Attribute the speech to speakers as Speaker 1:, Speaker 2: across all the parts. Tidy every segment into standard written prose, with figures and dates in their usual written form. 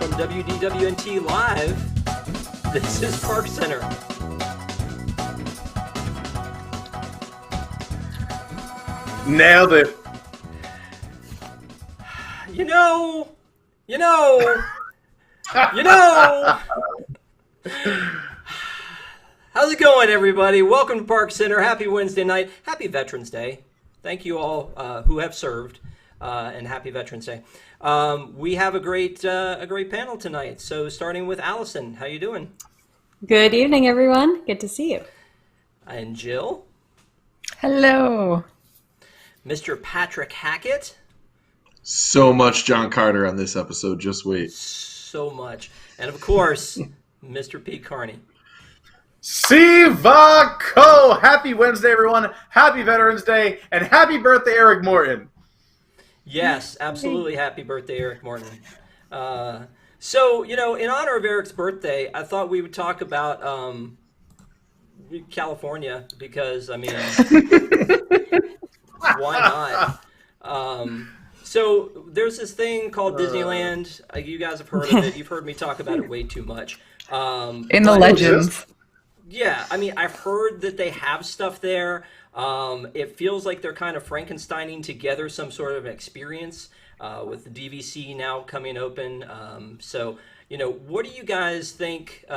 Speaker 1: from WDWNT Live. This is ParksCenter.
Speaker 2: Nailed it.
Speaker 1: You know. How's it going, everybody? Welcome to ParksCenter. Happy Wednesday night. Happy Veterans Day. Thank you all who have served, and happy Veterans Day. We have a great panel tonight. So starting with Allison, how you doing?
Speaker 3: Good evening, everyone. Good to see you.
Speaker 1: And Jill.
Speaker 4: Hello.
Speaker 1: Mr. Patrick Hackett.
Speaker 2: So much John Carter on this episode. Just wait.
Speaker 1: So much. And of course, Mr. Pete Carney.
Speaker 5: Sivako! Happy Wednesday, everyone. Happy Veterans Day. And happy birthday, Eric Morton.
Speaker 1: Yes, absolutely. Happy birthday, Eric Morton. So, in honor of Eric's birthday, I thought we would talk about California because, why not? So there's this thing called Disneyland. You guys have heard of it. You've heard me talk about it way too much.
Speaker 4: In the legends.
Speaker 1: Yeah, I've heard that they have stuff there. It feels like they're kind of Frankensteining together some sort of experience with the DVC now coming open. So, what do you guys think? We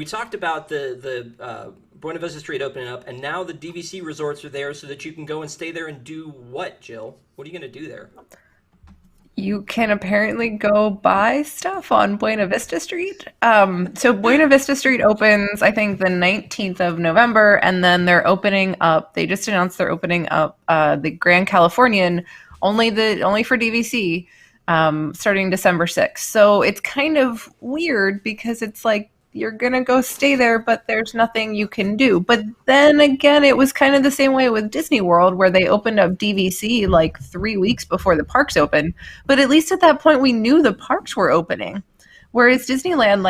Speaker 1: talked about the Buena Vista Street opening up, and now the DVC resorts are there so that you can go and stay there and do what, Jill? What are you going to do there?
Speaker 4: You can apparently go buy stuff on Buena Vista Street. So Buena Vista Street opens, I think, the 19th of November, and then they're opening up. They just announced they're opening up the Grand Californian, only for DVC, starting December 6th. So it's kind of weird because it's like you're gonna go stay there, but there's nothing you can do. But then again, it was kind of the same way with Disney World, where they opened up DVC like 3 weeks before the parks opened. But at least at that point, we knew the parks were opening. Whereas Disneyland,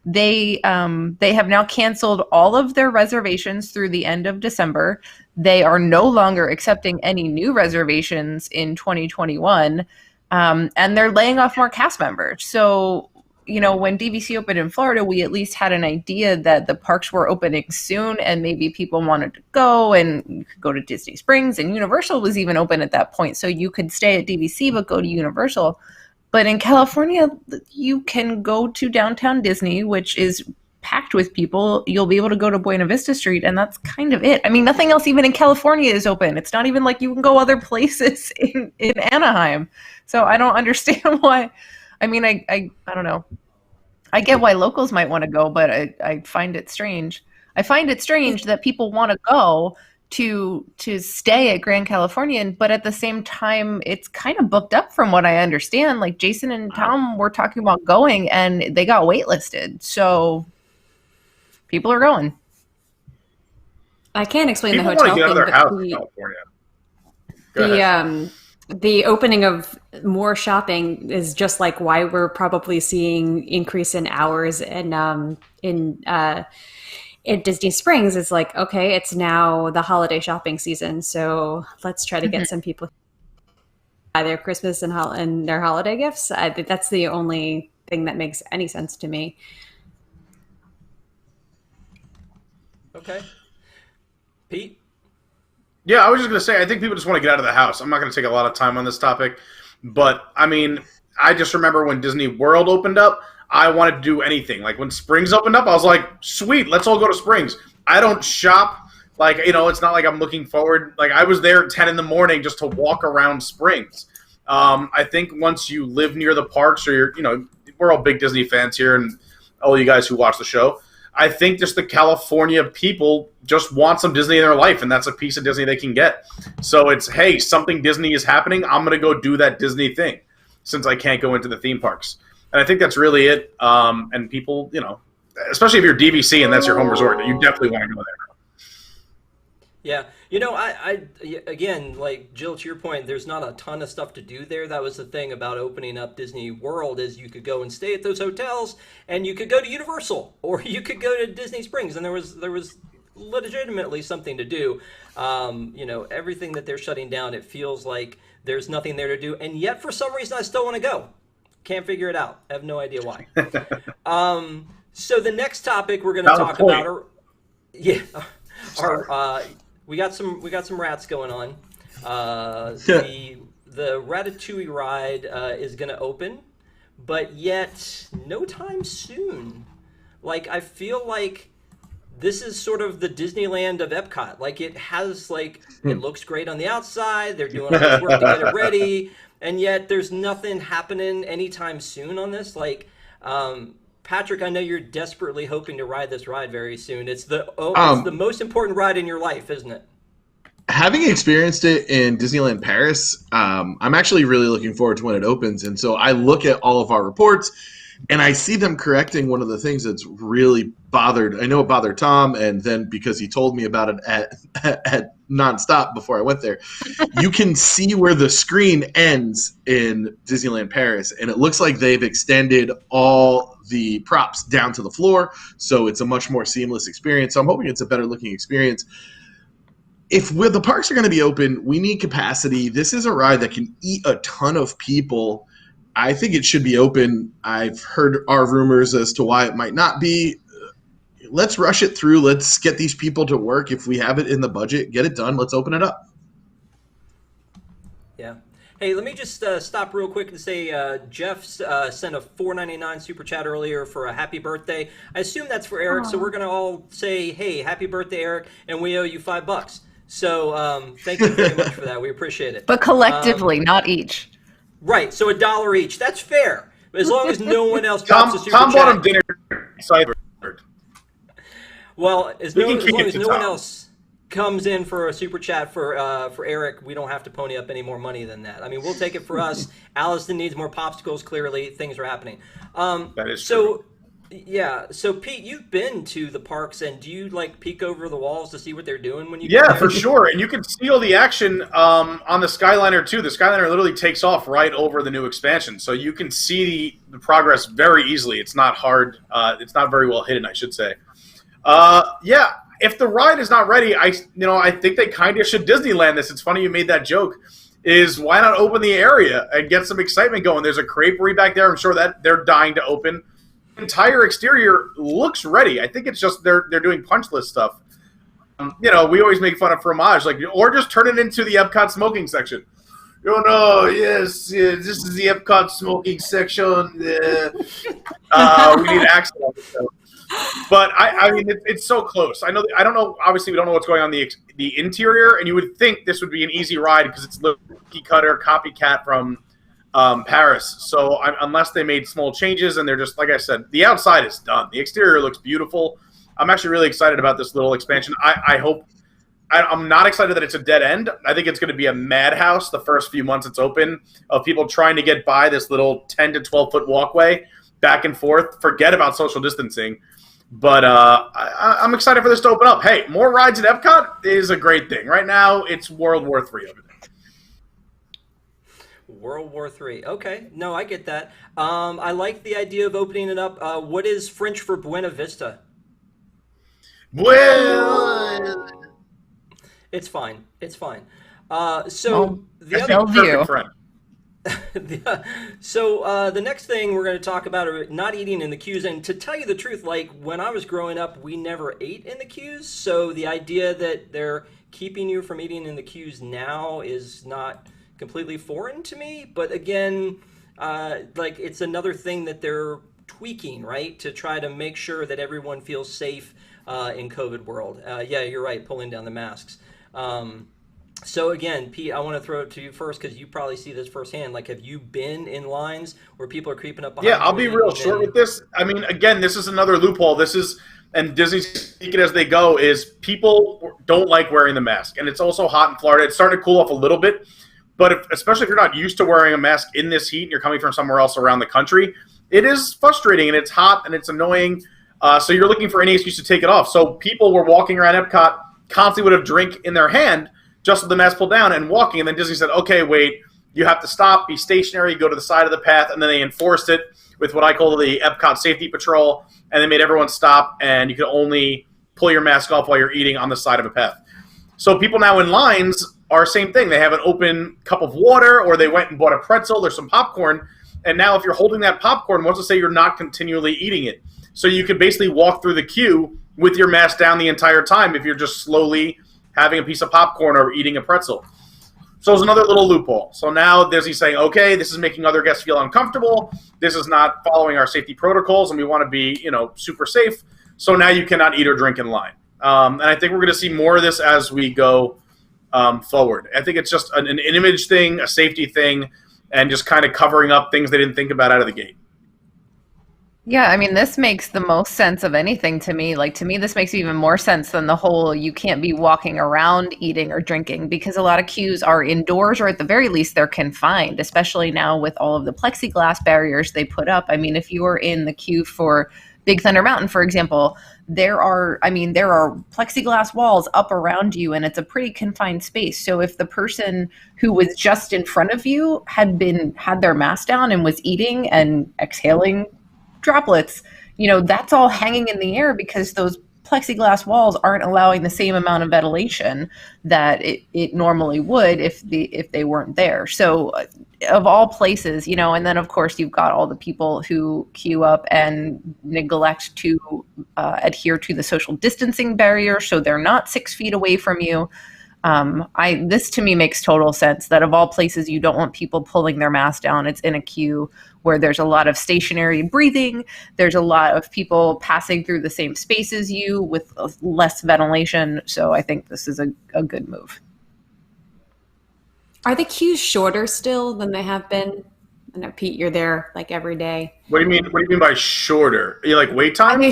Speaker 4: they have now canceled all of their reservations through the end of December. They are no longer accepting any new reservations in 2021, and they're laying off more cast members. So, when DVC opened in Florida, we at least had an idea that the parks were opening soon and maybe people wanted to go, and you could go to Disney Springs, and Universal was even open at that point. So you could stay at DVC but go to Universal. But in California, you can go to downtown Disney, which is packed with people. You'll be able to go to Buena Vista Street, and that's kind of it. Nothing else even in California is open. It's not even like you can go other places in Anaheim. So I don't understand why. I don't know. I get why locals might want to go, but I find it strange. I find it strange that people want to go to stay at Grand Californian, but at the same time, it's kind of booked up from what I understand. Like Jason and Tom were talking about going, and they got waitlisted. So people are going.
Speaker 3: I can't explain
Speaker 5: People
Speaker 3: the hotel
Speaker 5: want to get out of
Speaker 3: thing,
Speaker 5: their house
Speaker 3: but
Speaker 5: in California. Go ahead.
Speaker 3: the opening of more shopping is just like why we're probably seeing increase in hours and in Disney Springs. It's like, okay, it's now the holiday shopping season, so let's try to get some people buy their Christmas and their holiday gifts. I think that's the only thing that makes any sense to me.
Speaker 1: Okay. Pete?
Speaker 5: Yeah, I was just going to say, I think people just want to get out of the house. I'm not going to take a lot of time on this topic. But, I just remember when Disney World opened up, I wanted to do anything. Like, when Springs opened up, I was like, sweet, let's all go to Springs. I don't shop. It's not like I'm looking forward. Like, I was there at 10 in the morning just to walk around Springs. I think once you live near the parks or we're all big Disney fans here and all you guys who watch the show. I think just the California people just want some Disney in their life, and that's a piece of Disney they can get. So it's, hey, something Disney is happening. I'm going to go do that Disney thing since I can't go into the theme parks. And I think that's really it. And people, especially if you're DVC and that's your home resort, you definitely want to go there.
Speaker 1: Yeah, again, like Jill, to your point, there's not a ton of stuff to do there. That was the thing about opening up Disney World is you could go and stay at those hotels, and you could go to Universal, or you could go to Disney Springs, and there was legitimately something to do. Everything that they're shutting down, it feels like There's nothing there to do, and yet for some reason I still want to go. Can't figure it out. I have no idea why. So the next topic we're going to talk about are, we got some rats going on. The Ratatouille ride is going to open, but yet no time soon. Like, I feel like this is sort of the Disneyland of Epcot. Like, it has, like, it looks great on the outside. They're doing all this work to get it ready, and yet there's nothing happening anytime soon on this. Like, Patrick, I know you're desperately hoping to ride this ride very soon. It's the most important ride in your life, isn't it?
Speaker 2: Having experienced it in Disneyland Paris, I'm actually really looking forward to when it opens. And so I look at all of our reports, and I see them correcting one of the things that's really bothered. I know it bothered Tom, and then because he told me about it at Nonstop before I went there, you can see where the screen ends in Disneyland Paris, and it looks like they've extended all the props down to the floor, so it's a much more seamless experience. So I'm hoping it's a better looking experience. If the parks are going to be open, we need capacity. This is a ride that can eat a ton of people. I think it should be open. I've heard our rumors as to why it might not be. Let's rush it through. Let's get these people to work. If we have it in the budget, get it done. Let's open it up.
Speaker 1: Yeah. Hey, let me just stop real quick and say Jeff sent a $4.99 super chat earlier for a happy birthday. I assume that's for Eric, so we're going to all say, hey, happy birthday, Eric, and we owe you $5. So thank you very much for that. We appreciate it.
Speaker 4: But collectively, not each.
Speaker 1: Right, so $1 each. That's fair. As long as no one else drops a super chat.
Speaker 5: Tom bought him dinner.
Speaker 1: Well, as long as no one else comes in for a super chat for Eric, we don't have to pony up any more money than that. I mean, we'll take it for us. Allison needs more popsicles. Clearly, things are happening.
Speaker 5: That is true.
Speaker 1: Yeah. So Pete, you've been to the parks, and do you like peek over the walls to see what they're doing when you?
Speaker 5: Yeah, for sure. And you can see all the action on the Skyliner too. The Skyliner literally takes off right over the new expansion, so you can see the progress very easily. It's not hard. It's not very well hidden, I should say. Yeah. If the ride is not ready, I think they kind of should Disneyland this. It's funny you made that joke. Is why not open the area and get some excitement going? There's a creperie back there. I'm sure that they're dying to open. The entire exterior looks ready. I think it's just they're doing punch list stuff. We always make fun of fromage, or just turn it into the Epcot smoking section. Yes, this is the Epcot smoking section. We need access. But I mean, it's so close. I don't know. Obviously, we don't know what's going on in the interior, and you would think this would be an easy ride because it's cookie cutter copycat from Paris. So unless they made small changes, and they're just like I said, the outside is done. The exterior looks beautiful. I'm actually really excited about this little expansion. I hope. I'm not excited that it's a dead end. I think it's going to be a madhouse the first few months it's open of people trying to get by this little 10 to 12 foot walkway back and forth. Forget about social distancing. But I'm excited for this to open up. Hey, more rides at Epcot is a great thing. Right now, it's World War III over there.
Speaker 1: World War III. Okay. No, I get that. I like the idea of opening it up. What is French for Buena Vista?
Speaker 5: Well,
Speaker 1: it's fine. It's fine.
Speaker 5: the other view.
Speaker 1: So the next thing we're going to talk about are not eating in the queues. And to tell you the truth, like when I was growing up, we never ate in the queues. So the idea that they're keeping you from eating in the queues now is not completely foreign to me. But again, like it's another thing that they're tweaking, right, to try to make sure that everyone feels safe in COVID world. Yeah, you're right, pulling down the masks. So again, Pete, I want to throw it to you first because you probably see this firsthand. Like, have you been in lines where people are creeping up behind you?
Speaker 5: Yeah, I'll be real short with this. I mean, again, this is another loophole. This is, and Disney's speaking as they go, is people don't like wearing the mask. And it's also hot in Florida. It's starting to cool off a little bit. But especially if you're not used to wearing a mask in this heat and you're coming from somewhere else around the country, it is frustrating and it's hot and it's annoying. So you're looking for any excuse to take it off. So people were walking around Epcot, constantly would have drink in their hand, just with the mask pulled down and walking. And then Disney said, okay, wait, you have to stop, be stationary, go to the side of the path. And then they enforced it with what I call the Epcot Safety Patrol. And they made everyone stop, and you could only pull your mask off while you're eating on the side of a path. So people now in lines are same thing. They have an open cup of water, or they went and bought a pretzel or some popcorn. And now if you're holding that popcorn, what's to say you're not continually eating it? So you could basically walk through the queue with your mask down the entire time if you're just slowly having a piece of popcorn or eating a pretzel. So there's another little loophole. So now Disney's saying, okay, this is making other guests feel uncomfortable. This is not following our safety protocols, and we want to be, super safe. So now you cannot eat or drink in line. And I think we're going to see more of this as we go forward. I think it's just an image thing, a safety thing, and just kind of covering up things they didn't think about out of the gate.
Speaker 4: Yeah, I mean, this makes the most sense of anything to me. Like, to me, this makes even more sense than the whole you can't be walking around eating or drinking, because a lot of queues are indoors, or at the very least they're confined, especially now with all of the plexiglass barriers they put up. I mean, if you were in the queue for Big Thunder Mountain, for example, there are plexiglass walls up around you, and it's a pretty confined space. So if the person who was just in front of you had their mask down and was eating and exhaling droplets, that's all hanging in the air because those plexiglass walls aren't allowing the same amount of ventilation that it normally would if they weren't there. So of all places, and then of course you've got all the people who queue up and neglect to adhere to the social distancing barrier, so they're not 6 feet away from you. This to me makes total sense that of all places you don't want people pulling their mask down. It's in a queue where there's a lot of stationary breathing. There's a lot of people passing through the same space as you with less ventilation. So I think this is a good move.
Speaker 3: Are the queues shorter still than they have been? I know, Pete, you're there like every day.
Speaker 5: What do you mean? What do you mean by shorter? You like wait time?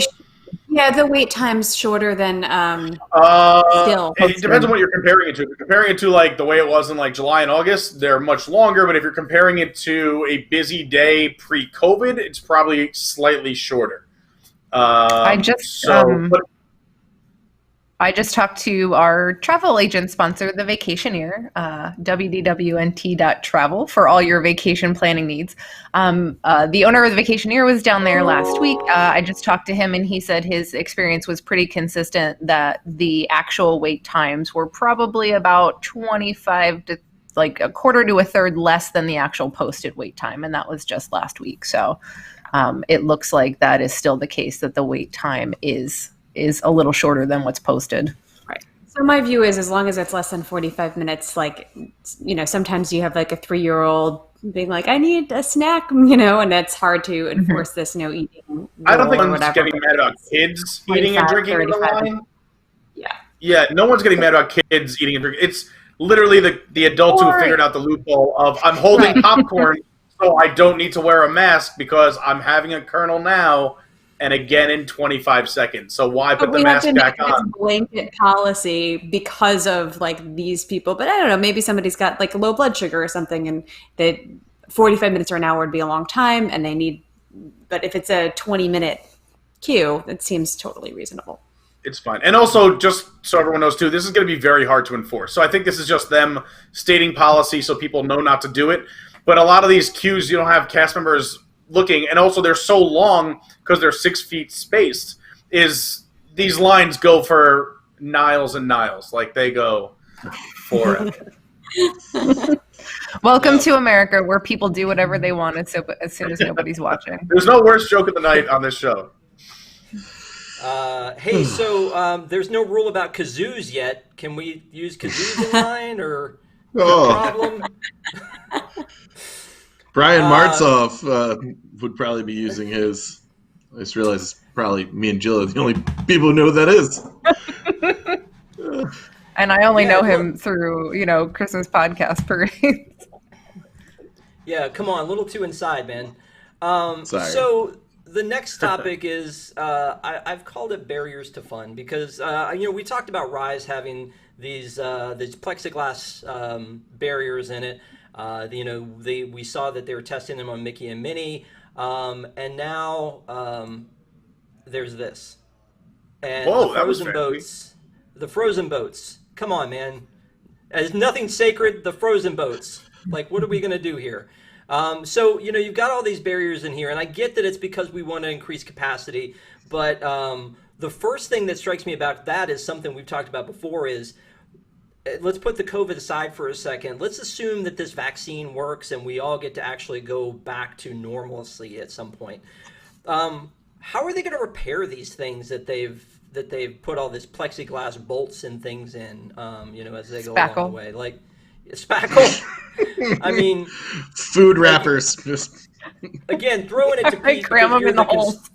Speaker 3: Yeah, the wait time's shorter than still.
Speaker 5: It depends on what you're comparing it to. If you're comparing it to like the way it was in like July and August, they're much longer. But if you're comparing it to a busy day pre-COVID, it's probably slightly shorter.
Speaker 4: I just talked to our travel agent sponsor, The Vacationeer, www.nt.travel, for all your vacation planning needs. The owner of The Vacationeer was down there last week. I just talked to him, and he said his experience was pretty consistent, that the actual wait times were probably about 25 to like a quarter to a third less than the actual posted wait time, and that was just last week. So it looks like that is still the case, that the wait time is a little shorter than what's posted.
Speaker 3: Right. So my view is, as long as it's less than 45 minutes, like, sometimes you have like a 3-year-old being like, I need a snack, and it's hard to enforce this no eating.
Speaker 5: I don't think anyone's getting mad about kids eating and drinking in the line. Yeah, no one's getting mad about kids eating and drinking. It's literally the adults who figured out the loophole of, I'm holding popcorn, so I don't need to wear a mask because I'm having a kernel now and again in 25 seconds. So why put the mask back on?
Speaker 3: It's blanket policy because of like these people. But I don't know, maybe somebody's got like low blood sugar or something, and that 45 minutes or an hour would be a long time, and but if it's a 20-minute queue, it seems totally reasonable.
Speaker 5: It's fine. And also, just so everyone knows too, this is going to be very hard to enforce. So I think this is just them stating policy so people know not to do it. But a lot of these queues, you don't have cast members looking, and also they're so long because they're 6 feet spaced, these lines go for miles and miles. Like, they go forever.
Speaker 4: Welcome to America, where people do whatever they want as soon as nobody's watching.
Speaker 5: There's no worst joke of the night on this show.
Speaker 1: Hey, so there's no rule about kazoos yet. Can we use kazoos in line, or no problem?
Speaker 2: Brian Martzoff would probably be using his. I just realized it's probably me and Jill are the only people who know who that is.
Speaker 4: And I only know him through, Christmas podcast parades.
Speaker 1: Yeah, come on, a little too inside, man.
Speaker 2: Sorry.
Speaker 1: So the next topic is I've called it barriers to fun, because we talked about Rise having these plexiglass barriers in it. We saw that they were testing them on Mickey and Minnie, and now there's this. And
Speaker 5: whoa,
Speaker 1: the frozen boats. Come on, man. There's nothing sacred. The frozen boats. Like, what are we going to do here? So you've got all these barriers in here, and I get that it's because we want to increase capacity, but the first thing that strikes me about that is something we've talked about before, is let's put the COVID aside for a second. Let's assume that this vaccine works and we all get to actually go back to normalcy at some point. How are they going to repair these things that they've put all this plexiglass bolts and things in, as they go along the way? Like, spackle. I mean,
Speaker 2: food wrappers. Just
Speaker 1: again, throwing it to Pete
Speaker 4: cram them in the holes.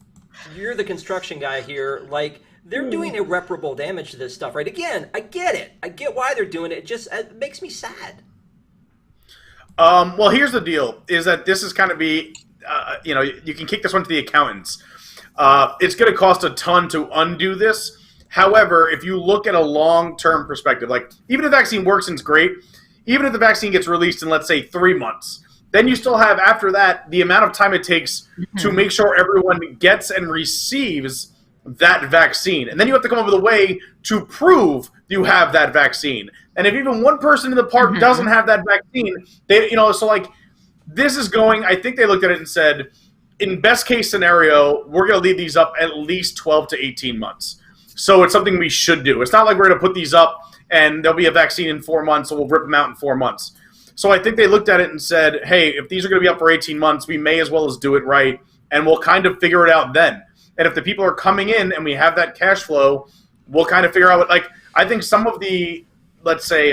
Speaker 1: You're the construction guy here. Like, they're doing irreparable damage to this stuff, right? Again, I get it. I get why they're doing it. It makes me sad.
Speaker 5: Well, here's the deal: is that this is kind of be, you can kick this one to the accountants. It's going to cost a ton to undo this. However, if you look at a long-term perspective, like even if the vaccine works and it's great, even if the vaccine gets released in, let's say, 3 months, then you still have, after that, the amount of time it takes to make sure everyone gets and receives that vaccine. And then you have to come up with a way to prove you have that vaccine. And if even one person in the park doesn't have that vaccine, this is going, I think they looked at it and said, in best case scenario, we're going to leave these up at least 12 to 18 months. So it's something we should do. It's not like we're going to put these up and there'll be a vaccine in 4 months, so we'll rip them out in 4 months. So I think they looked at it and said, hey, if these are going to be up for 18 months, we may as well as do it right, and we'll kind of figure it out then. And if the people are coming in and we have that cash flow, we'll kind of figure out what, like, I think some of the, let's say,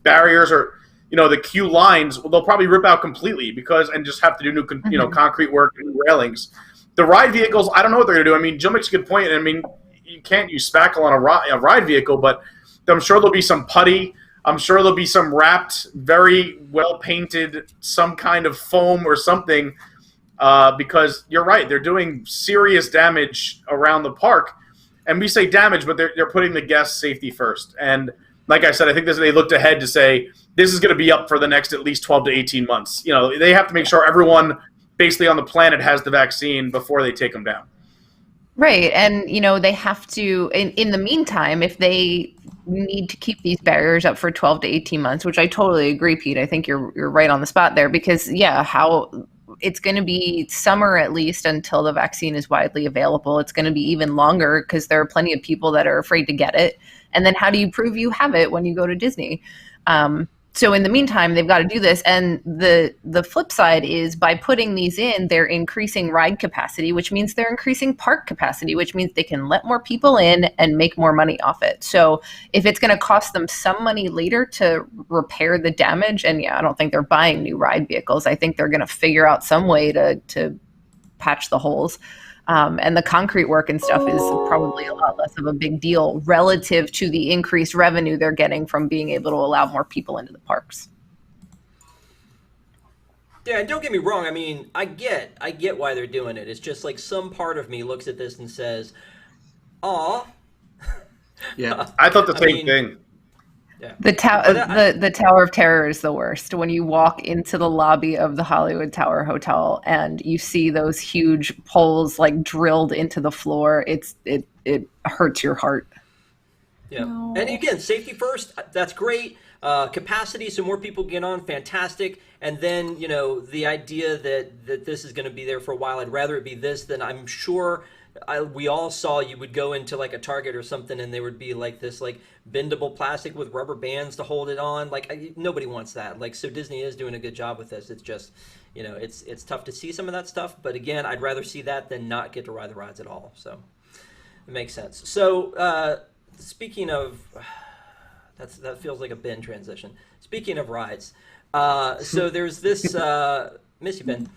Speaker 5: barriers or, the queue lines, they'll probably rip out completely and just have to do new, concrete work and new railings. The ride vehicles, I don't know what they're going to do. I mean, Jill makes a good point. I mean, you can't use spackle on a ride vehicle, but I'm sure there'll be some putty. I'm sure there'll be some wrapped, very well-painted, some kind of foam or something, because you're right. They're doing serious damage around the park. And we say damage, but they're putting the guest safety first. And like I said, I think they looked ahead to say, this is going to be up for the next at least 12 to 18 months. They have to make sure everyone basically on the planet has the vaccine before they take them down.
Speaker 4: Right. And, they have to, in the meantime, if they need to keep these barriers up for 12 to 18 months, which I totally agree, Pete. I think you're right on the spot there because, how it's going to be summer at least until the vaccine is widely available. It's going to be even longer because there are plenty of people that are afraid to get it. And then how do you prove you have it when you go to Disney? So in the meantime, they've got to do this. And the flip side is by putting these in, they're increasing ride capacity, which means they're increasing park capacity, which means they can let more people in and make more money off it. So if it's going to cost them some money later to repair the damage, and I don't think they're buying new ride vehicles. I think they're going to figure out some way to patch the holes. And the concrete work and stuff is probably a lot less of a big deal relative to the increased revenue they're getting from being able to allow more people into the parks.
Speaker 1: Yeah, and don't get me wrong. I mean, I get why they're doing it. It's just like some part of me looks at this and says, "Aw."
Speaker 2: Yeah,
Speaker 5: I thought the same thing.
Speaker 1: Yeah.
Speaker 4: The Tower of Terror is the worst. When you walk into the lobby of the Hollywood Tower Hotel and you see those huge poles like drilled into the floor, it hurts your heart.
Speaker 1: Yeah. No. And again, safety first, that's great. Capacity, so more people get on, fantastic. And then, the idea that this is going to be there for a while, I'd rather it be this than I'm sure we all saw you would go into like a Target or something and there would be like this like bendable plastic with rubber bands to hold it on. Like nobody wants that. Like, so Disney is doing a good job with this. It's just, it's tough to see some of that stuff. But again, I'd rather see that than not get to ride the rides at all. So it makes sense. So speaking of, that feels like a Ben transition. Speaking of rides, so there's this, miss you, Ben.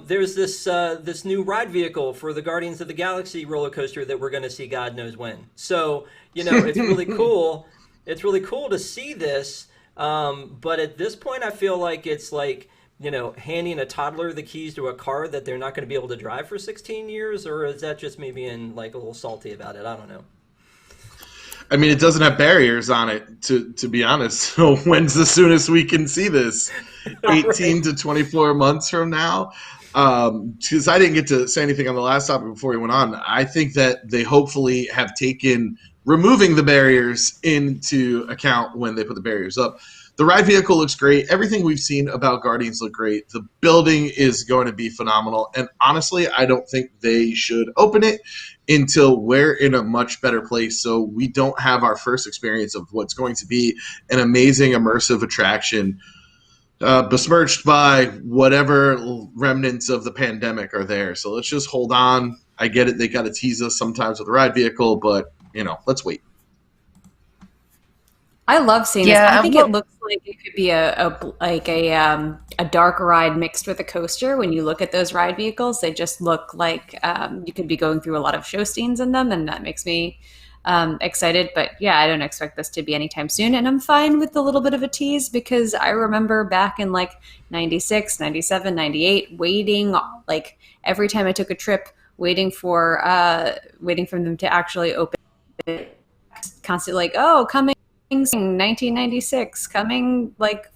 Speaker 1: There's this new ride vehicle for the Guardians of the Galaxy roller coaster that we're going to see God knows when. So, it's really cool. It's really cool to see this. But at this point, I feel like it's like, handing a toddler the keys to a car that they're not going to be able to drive for 16 years. Or is that just me being like a little salty about it? I don't know.
Speaker 2: I mean, it doesn't have barriers on it, to be honest. So when's the soonest we can see this? 18 to 24 months from now? Because I didn't get to say anything on the last topic before we went on. I think that they hopefully have taken removing the barriers into account when they put the barriers up. The ride vehicle looks great. Everything we've seen about Guardians look great. The building is going to be phenomenal. And honestly, I don't think they should open it until we're in a much better place. So we don't have our first experience of what's going to be an amazing immersive attraction besmirched by whatever remnants of the pandemic are there. So let's just hold on. I get it. They got to tease us sometimes with a ride vehicle, but let's wait.
Speaker 3: I love seeing this. I think it looks like it could be a dark ride mixed with a coaster. When you look at those ride vehicles, they just look like you could be going through a lot of show scenes in them, and that makes me excited. But yeah, I don't expect this to be anytime soon, and I'm fine with a little bit of a tease because I remember back in like 96, 97, 98, waiting like every time I took a trip, waiting for them to actually open it, constantly like, oh, coming 1996, coming like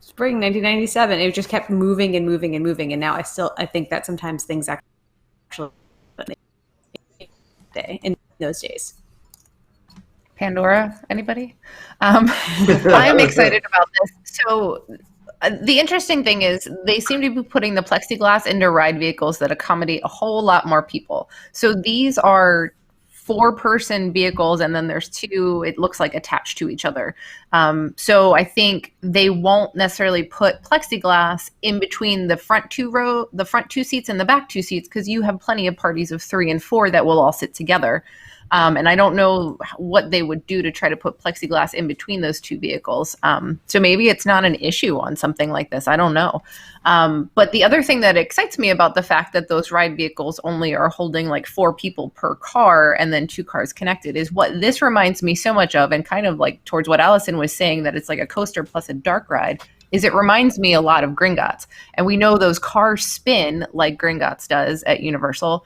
Speaker 3: spring 1997. It just kept moving and moving and moving, and now I think that sometimes things actually in those days.
Speaker 4: Pandora, anybody? I'm excited about this. So the interesting thing is they seem to be putting the plexiglass into ride vehicles that accommodate a whole lot more people. So these are 4-person vehicles, and then there's 2, it looks like, attached to each other. So I think they won't necessarily put plexiglass in between the front 2 seats and the back 2 seats, because you have plenty of parties of 3 and 4 that will all sit together. And I don't know what they would do to try to put plexiglass in between those 2 vehicles. So maybe it's not an issue on something like this. I don't know. But the other thing that excites me about the fact that those ride vehicles only are holding like 4 people per car and then 2 cars connected is what this reminds me so much of, and kind of like towards what Allison was saying, that it's like a coaster plus a dark ride, is it reminds me a lot of Gringotts. And we know those cars spin like Gringotts does at Universal.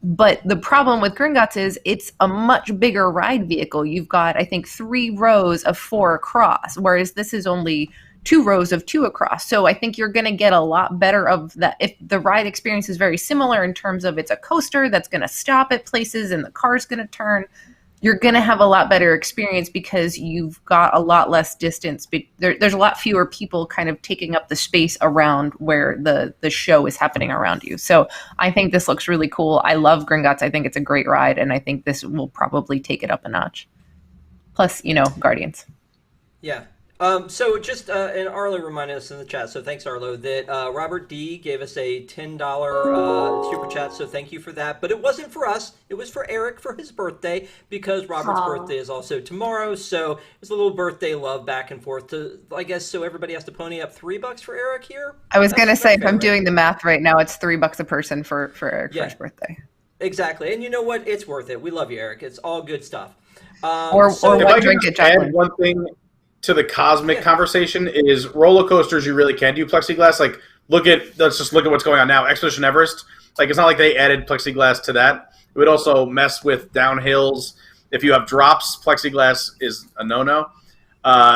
Speaker 4: But the problem with Gringotts is it's a much bigger ride vehicle. You've got, I think, 3 rows of 4 across, whereas this is only 2 rows of 2 across. So I think you're going to get a lot better of that. If the ride experience is very similar in terms of it's a coaster that's going to stop at places and the car's going to turn, you're going to have a lot better experience because you've got a lot less distance. There's a lot fewer people kind of taking up the space around where the show is happening around you. So I think this looks really cool. I love Gringotts. I think it's a great ride, and I think this will probably take it up a notch. Plus, Guardians.
Speaker 1: Yeah. So just, and Arlo reminded us in the chat, so thanks Arlo, that Robert D gave us a $10 super chat, so thank you for that. But it wasn't for us, it was for Eric for his birthday, because Robert's birthday is also tomorrow, so it's a little birthday love back and forth. I guess, so everybody has to pony up $3 for Eric here?
Speaker 4: I was going to say, if I'm doing the math right now, it's $3 a person for Eric for his birthday.
Speaker 1: Exactly, and you know what? It's worth it. We love you, Eric. It's all good stuff.
Speaker 4: Or what drink it,
Speaker 5: Jacqueline. One thing to the cosmic conversation is roller coasters. You really can do plexiglass. Like, let's just look at what's going on now. Expedition Everest. Like, it's not like they added plexiglass to that. It would also mess with downhills. If you have drops, plexiglass is a no-no.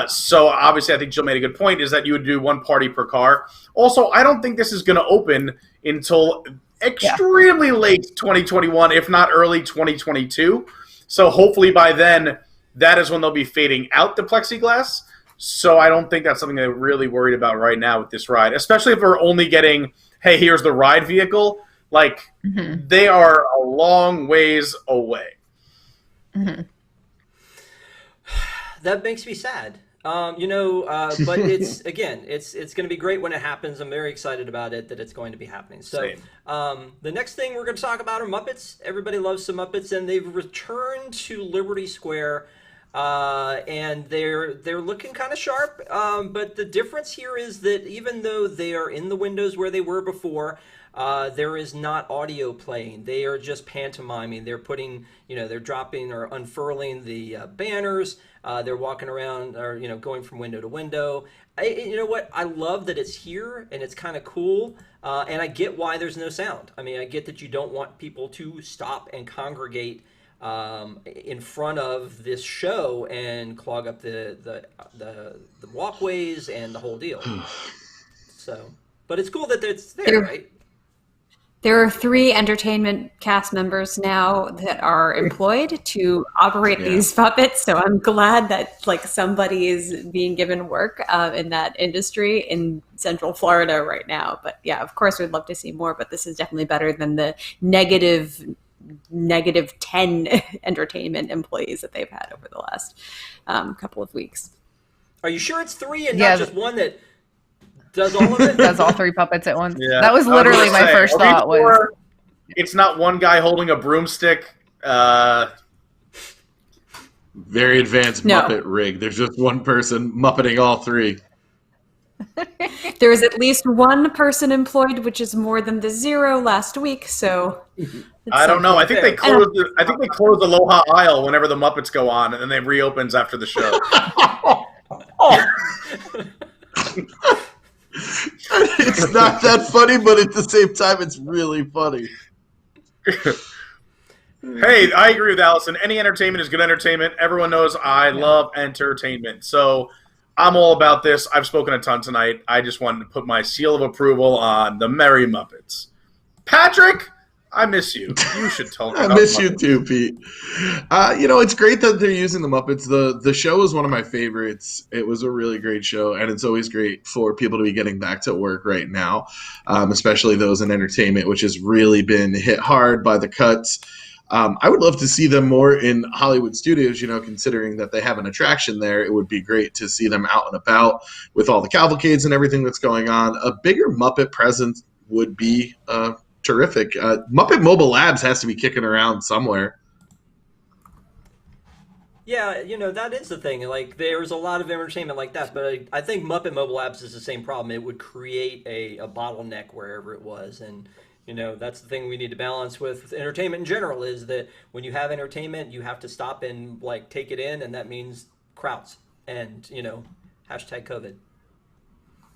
Speaker 5: So obviously, I think Jill made a good point. Is that you would do 1 party per car. Also, I don't think this is going to open until extremely late 2021, if not early 2022. So hopefully by then, that is when they'll be fading out the plexiglass. So I don't think that's something they're really worried about right now with this ride, especially if we're only getting, hey, here's the ride vehicle. Like, they are a long ways away.
Speaker 1: Mm-hmm. That makes me sad. But it's, again, it's going to be great when it happens. I'm very excited about it, that it's going to be happening. So the next thing we're going to talk about are Muppets. Everybody loves some Muppets, and they've returned to Liberty Square. And they're looking kind of sharp, but the difference here is that even though they are in the windows where they were before, there is not audio playing. They are just pantomiming. They're putting, they're dropping or unfurling the banners. They're walking around or, going from window to window. You know what? I love that it's here and it's kind of cool. And I get why there's no sound. I mean, I get that you don't want people to stop and congregate in front of this show and clog up the walkways and the whole deal. So, but it's cool that it's there, right?
Speaker 3: There are 3 entertainment cast members now that are employed to operate these puppets. So I'm glad that somebody is being given work in that industry in Central Florida right now. But yeah, of course, we'd love to see more. But this is definitely better than the negative negative 10 entertainment employees that they've had over the last couple of weeks.
Speaker 1: Are you sure it's 3 and
Speaker 4: Yeah.
Speaker 1: not just one that does all of it?
Speaker 4: Does all 3 puppets at once.
Speaker 5: Yeah.
Speaker 4: That was
Speaker 5: I
Speaker 4: literally
Speaker 5: gonna
Speaker 4: my
Speaker 5: say,
Speaker 4: first
Speaker 5: are we
Speaker 4: thought was,
Speaker 5: sure it's not one guy holding a broomstick.
Speaker 2: Very advanced
Speaker 3: No.
Speaker 2: Muppet rig. There's just one person Muppeting all 3.
Speaker 3: There is at least one person employed, which is more than the 0 last week. So
Speaker 5: I don't know. I think they
Speaker 1: fair.
Speaker 5: close. I think they close Aloha Isle whenever the Muppets go on, and then they reopens after the show.
Speaker 2: It's not that funny, but at the same time, it's really funny.
Speaker 5: Hey, I agree with Allison. Any entertainment is good entertainment. Everyone knows I love entertainment. So I'm all about this. I've spoken a ton tonight. I just wanted to put my seal of approval on the Merry Muppets. Patrick, I miss you. You should tell me.
Speaker 2: I
Speaker 5: about
Speaker 2: miss you
Speaker 5: Muppets.
Speaker 2: too, Pete. It's great that they're using the Muppets. The show is one of my favorites. It was a really great show, and it's always great for people to be getting back to work right now, especially those in entertainment, which has really been hit hard by the cuts. I would love to see them more in Hollywood studios, considering that they have an attraction there. It would be great to see them out and about with all the cavalcades and everything that's going on. A bigger Muppet presence would be terrific. Muppet Mobile Labs has to be kicking around somewhere.
Speaker 1: Yeah, that is the thing. Like, there's a lot of entertainment like that, but I think Muppet Mobile Labs is the same problem. It would create a bottleneck wherever it was, and that's the thing we need to balance with entertainment in general, is that when you have entertainment, you have to stop and take it in, and that means crowds and hashtag COVID.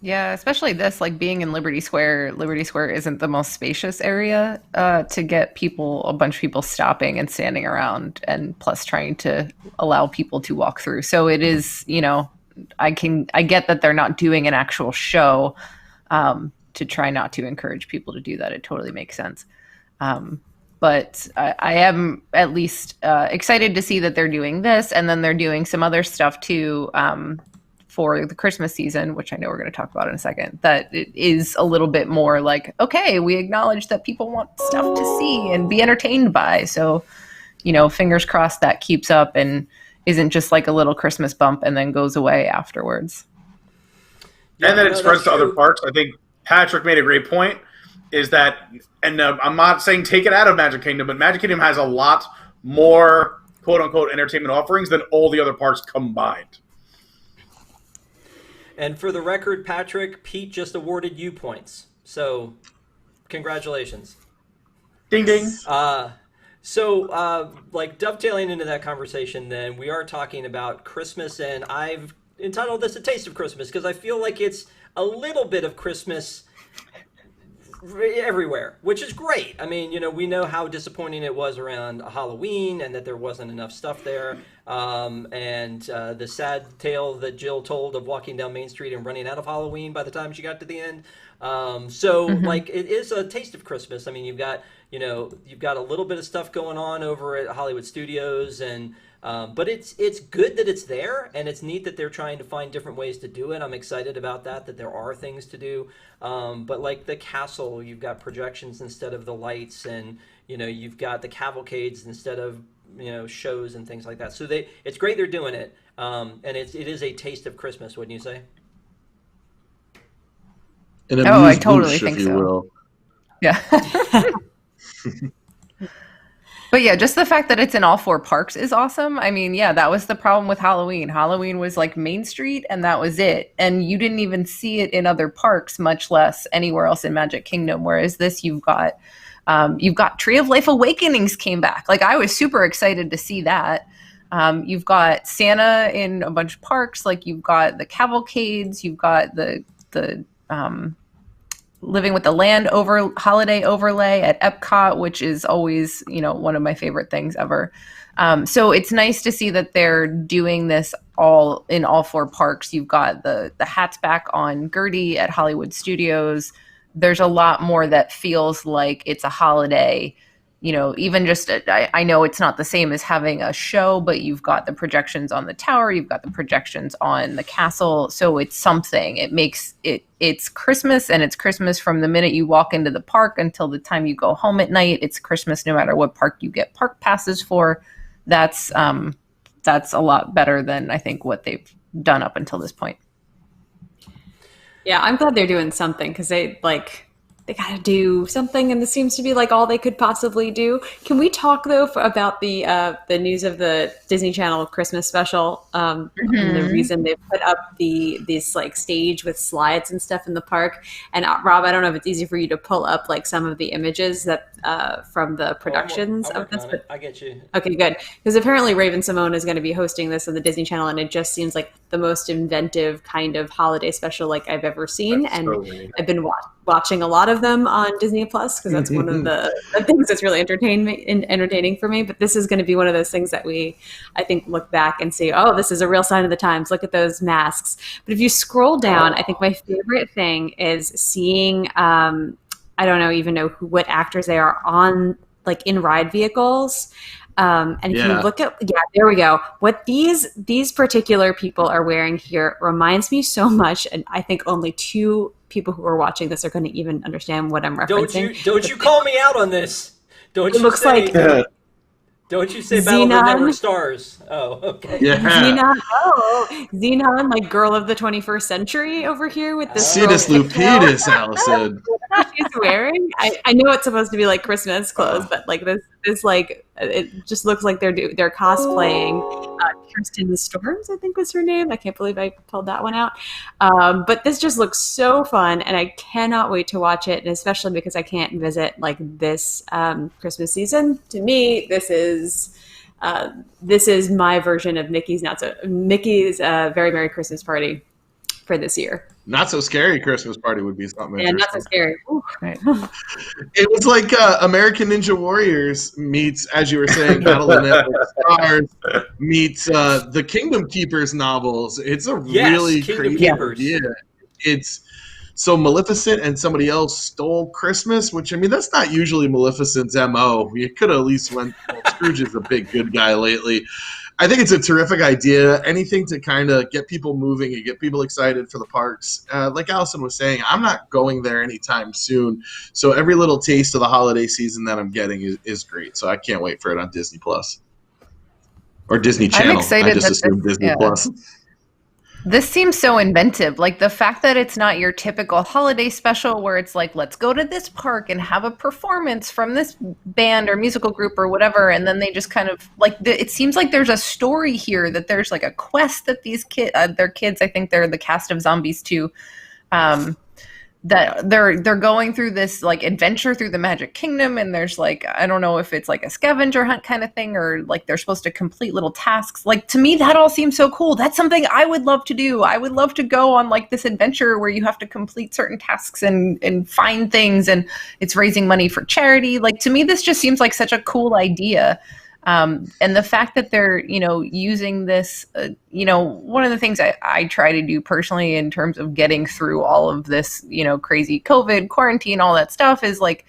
Speaker 4: yeah, especially this, being in Liberty Square. Liberty Square isn't the most spacious area to get a bunch of people stopping and standing around, and plus trying to allow people to walk through. So it is, I get that they're not doing an actual show to try not to encourage people to do that. It totally makes sense. But I am at least excited to see that they're doing this, and then they're doing some other stuff too for the Christmas season, which I know we're going to talk about in a second, that it is a little bit more okay, we acknowledge that people want stuff to see and be entertained by. So, fingers crossed that keeps up and isn't just a little Christmas bump and then goes away afterwards.
Speaker 5: And then it spreads to other parks. I think Patrick made a great point, is that, and I'm not saying take it out of Magic Kingdom, but Magic Kingdom has a lot more quote-unquote entertainment offerings than all the other parks combined.
Speaker 1: And for the record, Patrick, Pete just awarded you points. So, congratulations.
Speaker 5: Ding, ding.
Speaker 1: So, dovetailing into that conversation, then, we are talking about Christmas, and I've entitled this A Taste of Christmas, because I feel like it's a little bit of Christmas everywhere, which is great. I mean, we know how disappointing it was around Halloween and that there wasn't enough stuff there. And the sad tale that Jill told of walking down Main Street and running out of Halloween by the time she got to the end. It is a taste of Christmas. I mean, you've got a little bit of stuff going on over at Hollywood Studios, and but it's good that it's there, and it's neat that they're trying to find different ways to do it. I'm excited about that there are things to do. But the castle, you've got projections instead of the lights, and you've got the cavalcades instead of shows and things like that. So it's great they're doing it, and it is a taste of Christmas, wouldn't you say?
Speaker 4: I totally think so.
Speaker 2: Will.
Speaker 4: Yeah. But yeah, just the fact that it's in all 4 parks is awesome. I mean, yeah, that was the problem with Halloween. Halloween was Main Street, and that was it. And you didn't even see it in other parks, much less anywhere else in Magic Kingdom. Whereas this, you've got Tree of Life Awakenings came back. I was super excited to see that. You've got Santa in a bunch of parks. You've got the cavalcades. You've got the Living with the Land holiday overlay at Epcot, which is always, one of my favorite things ever. So it's nice to see that they're doing this in all 4 parks. You've got the hats back on Gertie at Hollywood Studios. There's a lot more that feels like it's a holiday, even just, I know it's not the same as having a show, but you've got the projections on the tower, you've got the projections on the castle. So it's something. It's Christmas, and it's Christmas from the minute you walk into the park until the time you go home at night. It's Christmas no matter what park you get park passes for. That's a lot better than I think what they've done up until this point.
Speaker 3: Yeah, I'm glad they're doing something, because they got to do something, and this seems to be like all they could possibly do. Can we talk though about the news of the Disney Channel Christmas special? And the reason they put up this like stage with slides and stuff in the park. And Rob, I don't know if it's easy for you to pull up like some of the images that from the productions of this. But
Speaker 1: I get you.
Speaker 3: Okay, good. Because apparently Raven-Symoné is going to be hosting this on the Disney Channel, and it just seems like the most inventive kind of holiday special like I've ever seen. That's and so I've been watching a lot of them on Disney Plus, because that's one of the things that's really entertaining for me. But this is going to be one of those things that I think, look back and say, oh, this is a real sign of the times. Look at those masks. But if you scroll down, I think my favorite thing is seeing, I don't even know what actors they are on, like in ride vehicles. And if you look at, there we go. What these particular people are wearing here reminds me so much, and I think only two people who are watching this are going to even understand what I'm referencing.
Speaker 1: Don't you call me out on this? Don't
Speaker 3: you say
Speaker 1: Battle of the Network Stars? Oh, okay.
Speaker 2: Yeah.
Speaker 3: Xenon, like girl of the 21st century over here with this.
Speaker 2: Cetus Lupidus, Allison.
Speaker 3: She's wearing. I know it's supposed to be like Christmas clothes, but like this like it just looks like they're cosplaying Kirsten Storms, I think was her name. I can't believe I pulled that one out. But this just looks so fun, and I cannot wait to watch it, and especially because I can't visit like this Christmas season. To me, this is my version of Mickey's Very Merry Christmas Party for this year.
Speaker 2: Not so scary Christmas party would be something.
Speaker 3: Yeah, not so scary. Ooh, right.
Speaker 2: It was like American Ninja Warriors meets, as you were saying, Battle of the Network Stars meets the Kingdom Keepers novels. It's a really crazy idea. It's so Maleficent and somebody else stole Christmas, which, I mean, that's not usually Maleficent's MO. You could have at least Scrooge is a big good guy lately. I think it's a terrific idea. Anything to kind of get people moving and get people excited for the parks. Like Allison was saying, I'm not going there anytime soon. So every little taste of the holiday season that I'm getting is great. So I can't wait for it on Disney Plus or Disney Channel.
Speaker 4: I'm excited.
Speaker 2: I just assumed Disney Plus.
Speaker 4: This seems so inventive. Like the fact that it's not your typical holiday special where it's like, let's go to this park and have a performance from this band or musical group or whatever. And then they just kind of like, it seems like there's a story here, that there's like a quest that these they're kids, I think they're the cast of Zombies too, that they're going through this like adventure through the Magic Kingdom, and there's like, I don't know if it's like a scavenger hunt kind of thing, or like they're supposed to complete little tasks. Like, to me, that all seems so cool. That's something I would love to do. I would love to go on like this adventure where you have to complete certain tasks and find things, and it's raising money for charity. Like, to me, this just seems like such a cool idea. And the fact that they're, using this, one of the things I try to do personally in terms of getting through all of this, crazy COVID, quarantine, all that stuff is like,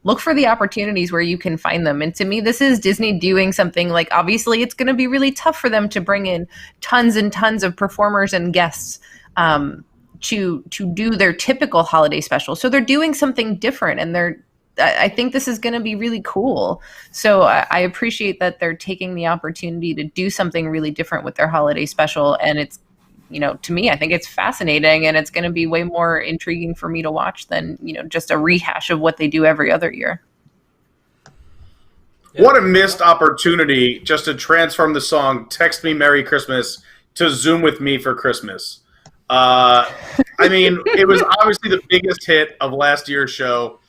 Speaker 4: look for the opportunities where you can find them. And to me, this is Disney doing something like, obviously it's going to be really tough for them to bring in tons and tons of performers and guests, to do their typical holiday special. So they're doing something different, and I think this is going to be really cool. So I appreciate that they're taking the opportunity to do something really different with their holiday special. And it's, to me, I think it's fascinating, and it's going to be way more intriguing for me to watch than, just a rehash of what they do every other year.
Speaker 5: What a missed opportunity just to transform the song Text Me Merry Christmas to Zoom With Me for Christmas. I mean, it was obviously the biggest hit of last year's show.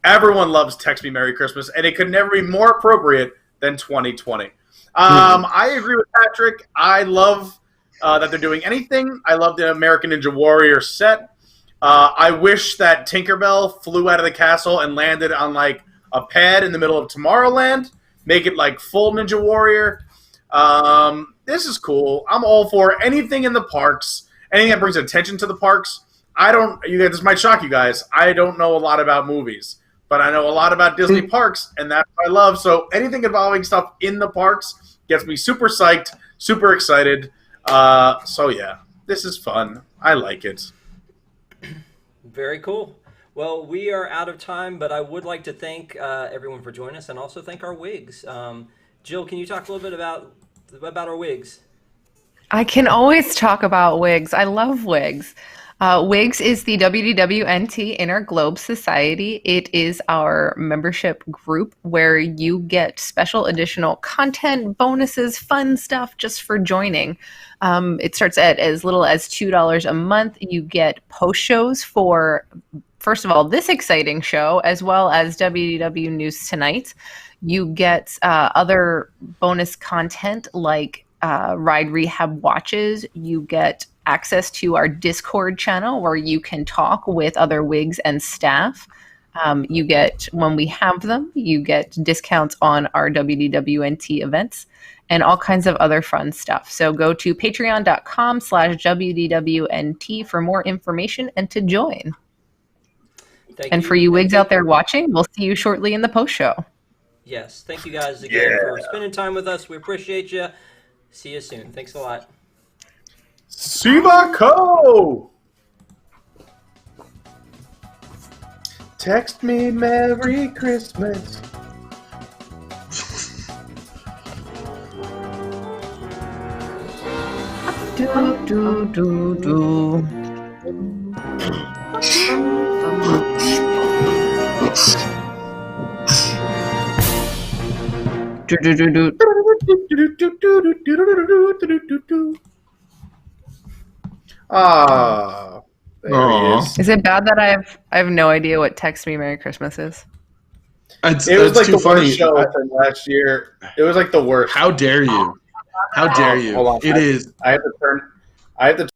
Speaker 5: Everyone loves Text Me Merry Christmas, and it could never be more appropriate than 2020. I agree with Patrick. I love that they're doing anything. I love the American Ninja Warrior set. I wish that Tinkerbell flew out of the castle and landed on like a pad in the middle of Tomorrowland. Make it like full Ninja Warrior. This is cool. I'm all for anything in the parks, anything that brings attention to the parks. You guys, this might shock you guys. I don't know a lot about movies. but I know a lot about Disney parks, and that's what I love. So anything involving stuff in the parks gets me super psyched, super excited. So yeah, this is fun. I like it.
Speaker 1: Very cool. Well, we are out of time, but I would like to thank everyone for joining us and also thank our Wigs. Jill, can you talk a little bit about our Wigs?
Speaker 4: I can always talk about Wigs. I love Wigs. Wigs is the WDWNT Inner Globe Society. It is our membership group where you get special additional content, bonuses, fun stuff just for joining. It starts at as little as $2 a month. You get post shows for, first of all, this exciting show, as well as WDW News Tonight. You get other bonus content like Ride Rehab Watches. You get access to our Discord channel where you can talk with other Wigs and staff. You get, when we have them, you get discounts on our WDWNT events and all kinds of other fun stuff. So go to patreon.com/WDWNT for more information and to join. And for you Wigs out there watching, we'll see you shortly in the post show.
Speaker 1: Yes. Thank you guys again for spending time with us. We appreciate you. See you soon. Thanks a lot.
Speaker 5: Sivako! Text me Merry Christmas.
Speaker 4: Do, do, do, do. Do, do, do, do.
Speaker 5: Ah, there he is.
Speaker 4: Is it bad that I have no idea what Text Me Merry Christmas is?
Speaker 5: It was like the worst show from last year. It was like the worst.
Speaker 2: How dare you? How dare you?
Speaker 5: Hold on.
Speaker 2: It is.
Speaker 5: I have to turn.